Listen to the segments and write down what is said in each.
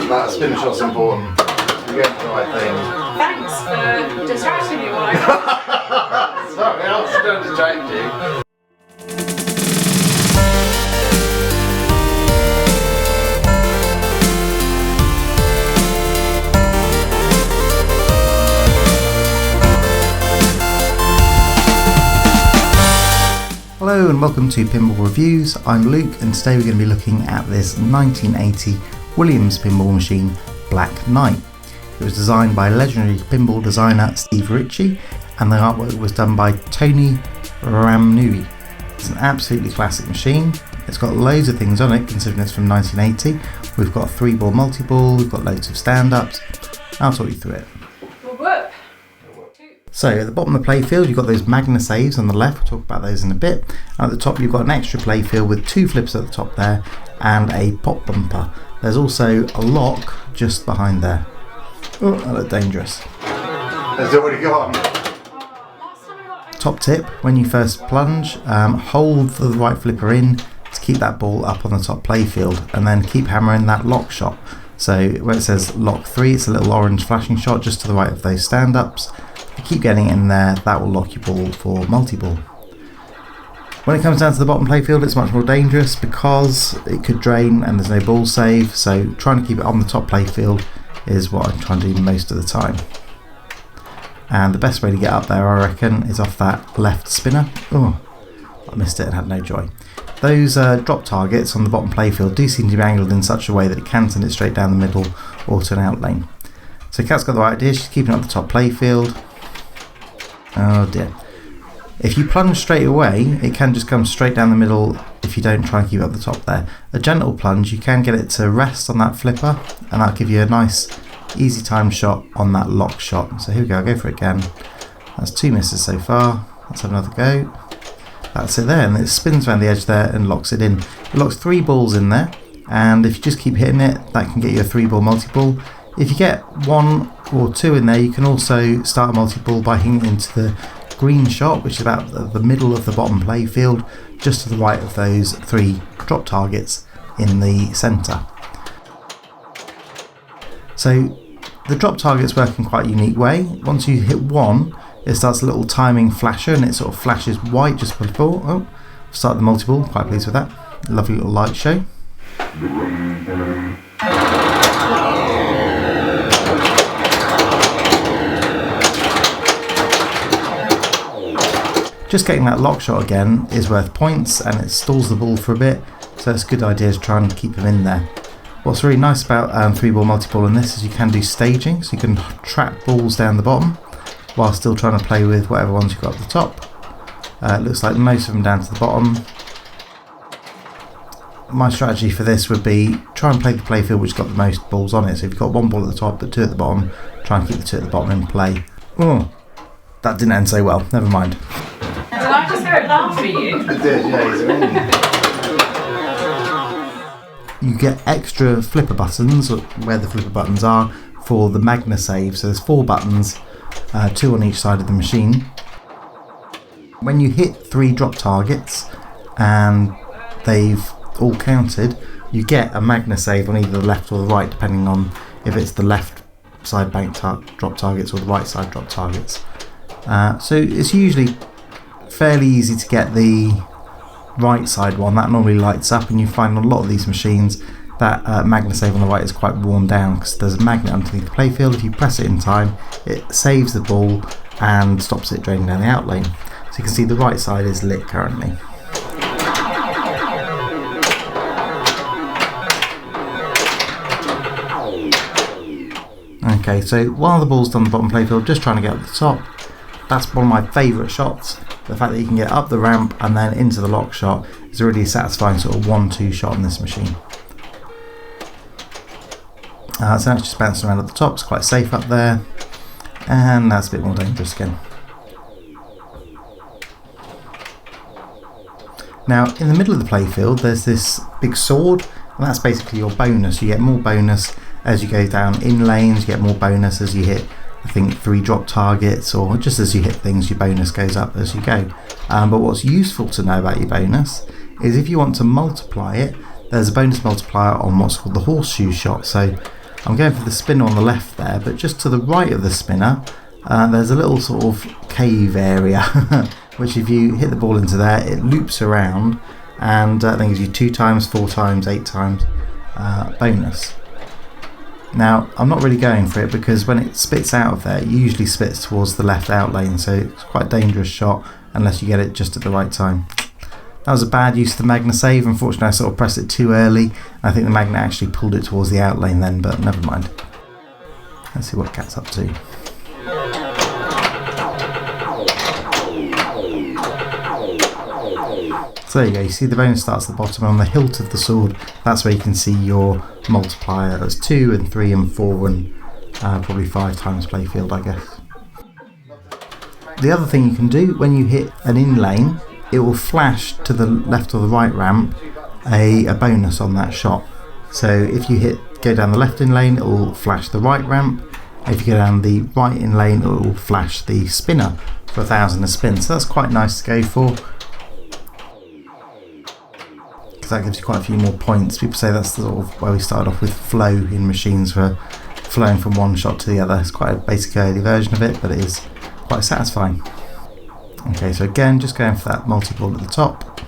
That spin shot's important. You're getting the right thing. Thanks for distracting me while I Sorry, I was going to distract you. Hello and welcome to Pinball Reviews. I'm Luke and today we're going to be looking at this 1980 Williams pinball machine, Black Knight. It was designed by legendary pinball designer Steve Richie and the artwork was done by Tony Ramnui. It's an absolutely classic machine. It's got loads of things on it considering it's from 1980. We've got a 3-ball multi-ball, we've got loads of stand-ups. I'll talk you through it. whoop. So at the bottom of the playfield you've got those Magna-Saves on the left, we'll talk about those in a bit. And at the top you've got an extra playfield with 2 flips at the top there and a pop bumper. There's also a lock just behind there. Oh, that looked dangerous. It's already gone. Top tip, when you first plunge, hold the right flipper in to keep that ball up on the top playfield and then keep hammering that lock shot. So where it says lock 3, it's a little orange flashing shot just to the right of those stand-ups. If you keep getting it in there, that will lock your ball for multi-ball. When it comes down to the bottom playfield, it's much more dangerous because it could drain and there's no ball save, so trying to keep it on the top playfield is what I'm trying to do most of the time. And the best way to get up there, I reckon, is off that left spinner. Oh, I missed it and had no joy. Those drop targets on the bottom playfield do seem to be angled in such a way that it can send it straight down the middle or to an out lane. So Kat's got the right idea, she's keeping it up the top playfield. Oh dear. If you plunge straight away, it can just come straight down the middle if you don't try and keep it up the top there. A gentle plunge, you can get it to rest on that flipper and that'll give you a nice easy time shot on that lock shot. So here we go, I'll go for it again. That's 2 misses so far. Let's have another go. That's it there, and it spins around the edge there and locks it in. It locks 3 balls in there, and if you just keep hitting it, that can get you a 3-ball multi-ball. If you get 1 or 2 in there, you can also start a multi-ball by hitting it into the green shot, which is about the middle of the bottom playfield, just to the right of those 3 drop targets in the centre. So the drop targets work in quite a unique way. Once you hit 1, it starts a little timing flasher and it sort of flashes white just before. Oh, start the multi-ball, quite pleased with that. Lovely little light show. Just getting that lock shot again is worth points and it stalls the ball for a bit, so it's a good idea to try and keep them in there. What's really nice about 3-ball multi-ball in this is you can do staging, so you can trap balls down the bottom while still trying to play with whatever ones you've got at the top. It looks like most of them down to the bottom. My strategy for this would be try and play the playfield which has got the most balls on it. So if you've got 1 ball at the top but 2 at the bottom, try and keep the 2 at the bottom in play. Oh, that didn't end so well, never mind. Did I just hear it laugh at you? It did, yeah, he's winning. You get extra flipper buttons, where the flipper buttons are, for the Magna-Save. So there's 4 buttons, 2 on each side of the machine. When you hit 3 drop targets and they've all counted, you get a Magna-Save on either the left or the right, depending on if it's the left side bank drop targets or the right side drop targets. So it's usually fairly easy to get the right side one. That normally lights up, and you find on a lot of these machines that Magna-Save on the right is quite worn down because there's a magnet underneath the playfield. If you press it in time, it saves the ball and stops it draining down the out lane. So you can see the right side is lit currently. Okay, so while the ball's on the bottom playfield, just trying to get up the top, that's one of my favourite shots. The fact that you can get up the ramp and then into the lock shot is a really satisfying sort of 1-2 shot on this machine. So now it's just bouncing around at the top, it's quite safe up there, and that's a bit more dangerous again. Now in the middle of the playfield there's this big sword, and that's basically your bonus. You get more bonus as you go down in lanes, you get more bonus as you hit, I think, 3 drop targets, or just as you hit things your bonus goes up as you go. But what's useful to know about your bonus is if you want to multiply it, there's a bonus multiplier on what's called the horseshoe shot. So I'm going for the spinner on the left there, but just to the right of the spinner, there's a little sort of cave area, which if you hit the ball into there, it loops around and then gives you 2 times, 4 times, 8 times bonus. Now, I'm not really going for it because when it spits out of there, it usually spits towards the left out lane, so it's quite a dangerous shot unless you get it just at the right time. That was a bad use of the Magna-Save. Unfortunately, I sort of pressed it too early. I think the Magna actually pulled it towards the out lane then, but never mind. Let's see what Cat's up to. So there you go, you see the bonus starts at the bottom, and on the hilt of the sword, that's where you can see your multiplier. That's 2 and 3 and 4 and probably 5 times Playfield, I guess. The other thing you can do, when you hit an in lane, it will flash to the left or the right ramp a bonus on that shot. So if you go down the left in lane, it will flash the right ramp. If you go down the right in lane, it will flash the spinner for 1,000 a spin. So that's quite nice to go for, because that gives you quite a few more points. People say that's sort of where we started off with flow in machines, for flowing from one shot to the other. It's quite a basic early version of it, but it is quite satisfying. Okay, so again, just going for that multi-ball at the top.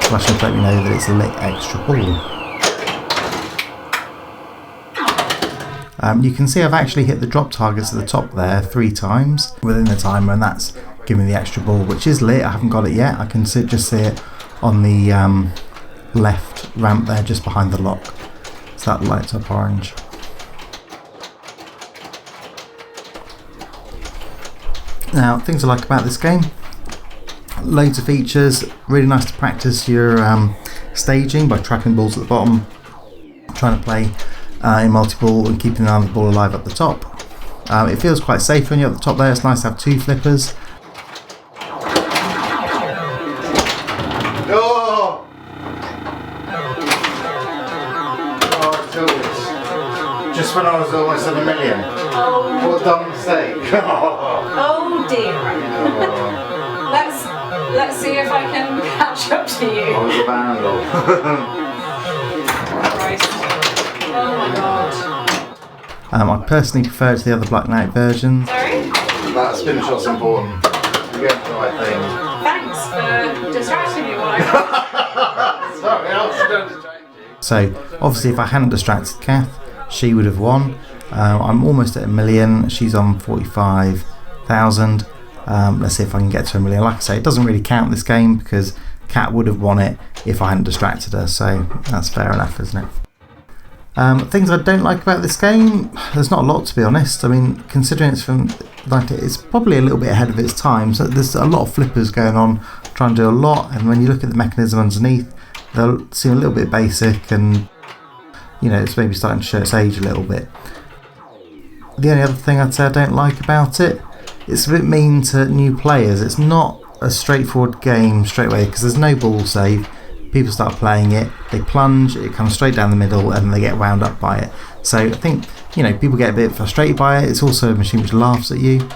Flashing to let me know that it's a lit extra ball. You can see I've actually hit the drop targets at the top there 3 times within the timer, and that's giving me the extra ball, which is lit. I haven't got it yet. I can just see it on the left ramp there, just behind the lock. So that lights up orange. Now, things I like about this game: loads of features. Really nice to practice your staging by trapping balls at the bottom, trying to play in multi-ball and keeping the ball alive up the top. It feels quite safe when you're at the top there. It's nice to have 2 flippers. Oh! Just when I was almost at 1 million. Oh, What a dumb mistake. oh dear. Let's see if I can catch up to you. I was a vandal. Christ. Oh my god. I personally prefer to the other Black Knight versions. Sorry? That spin shot's important. You're getting the right thing. Thanks for distracting me while I got. Sorry, I was going to distract you. So obviously, if I hadn't distracted Kath, she would have won. I'm almost at 1 million. She's on 45,000. Let's see if I can get to 1 million. Like I say, it doesn't really count this game because Kat would have won it if I hadn't distracted her. So that's fair enough, isn't it? Things I don't like about this game, there's not a lot, to be honest. I mean, considering it's from it's probably a little bit ahead of its time. So there's a lot of flippers going on, trying to do a lot. And when you look at the mechanism underneath, they'll seem a little bit basic, and you know, it's maybe starting to show its age a little bit. The only other thing I'd say I don't like about it, it's a bit mean to new players. It's not a straightforward game straight away because there's no ball save. People start playing it, they plunge, it comes straight down the middle, and they get wound up by it. So I think, you know, people get a bit frustrated by it. It's also a machine which laughs at you.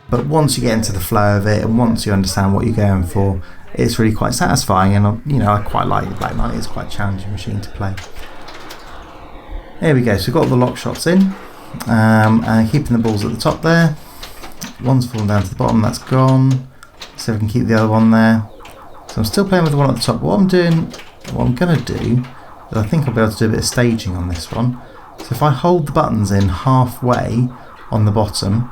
But once you get into the flow of it, and once you understand what you're going for, it's really quite satisfying. And you know, I quite like Black Knight. It's quite a challenging machine to play. There we go. So we've got all the lock shots in, and keeping the balls at the top there. One's fallen down to the bottom. That's gone. So we can keep the other one there. So I'm still playing with the one at the top. What I'm going to do is I think I'll be able to do a bit of staging on this one. So if I hold the buttons in halfway on the bottom,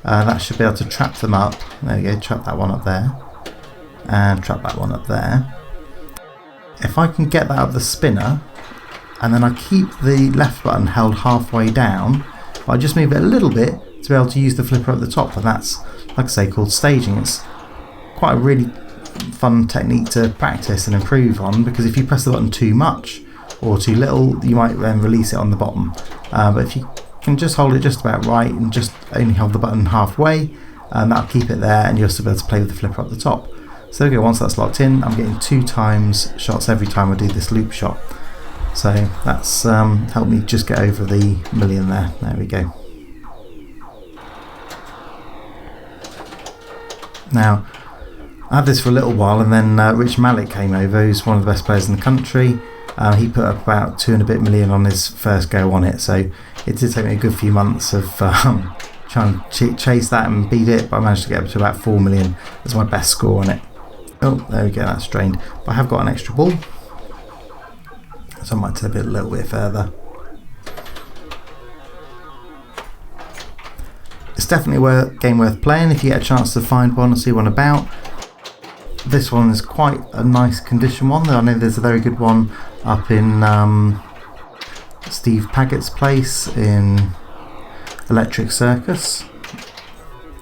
that should be able to trap them up. There we go, trap that one up there. And trap that one up there. If I can get that up the spinner, and then I keep the left button held halfway down, I just move it a little bit to be able to use the flipper at the top, and that's, like I say, called staging. It's quite a really fun technique to practice and improve on, because if you press the button too much or too little, you might then release it on the bottom. But if you can just hold it just about right and just only hold the button halfway, that'll keep it there, and you'll still be able to play with the flipper at the top. So there we go, once that's locked in, I'm getting 2 times shots every time I do this loop shot. So that's helped me just get over the 1 million there. There we go. Now, I had this for a little while, and then Rich Malik came over, who's one of the best players in the country. He put up about 2 and a bit million on his first go on it, so it did take me a good few months of trying to chase that and beat it, but I managed to get up to about 4 million as my best score on it. Oh, there we go, that's strained. But I have got an extra ball, so I might tip it a little bit further. It's definitely a game worth playing if you get a chance to find one or see one about. This one is quite a nice condition one. I know there's a very good one up in Steve Paggett's place in Electric Circus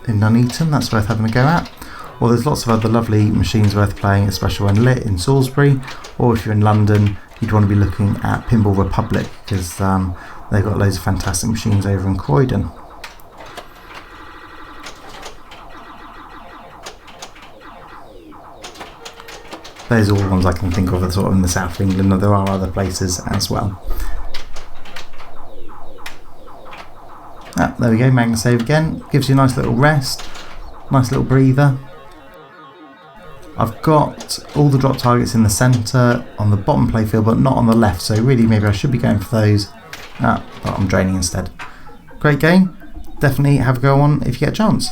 in Nuneaton. That's worth having a go at. Or there's lots of other lovely machines worth playing at Special When Lit in Salisbury. Or if you're in London, you'd want to be looking at Pinball Republic, because they've got loads of fantastic machines over in Croydon. Those are all the ones I can think of sort of in the south of England, there are other places as well. There we go, Magna-Save again. Gives you a nice little rest, nice little breather. I've got all the drop targets in the centre on the bottom playfield, but not on the left, so really maybe I should be going for those. But I'm draining instead. Great game. Definitely have a go on if you get a chance.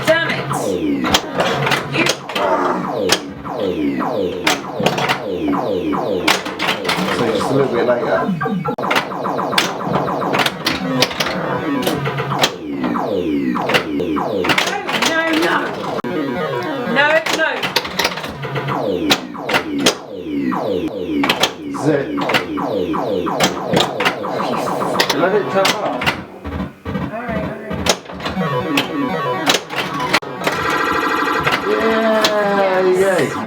Damn it! So just a little bit later. Let it jump up.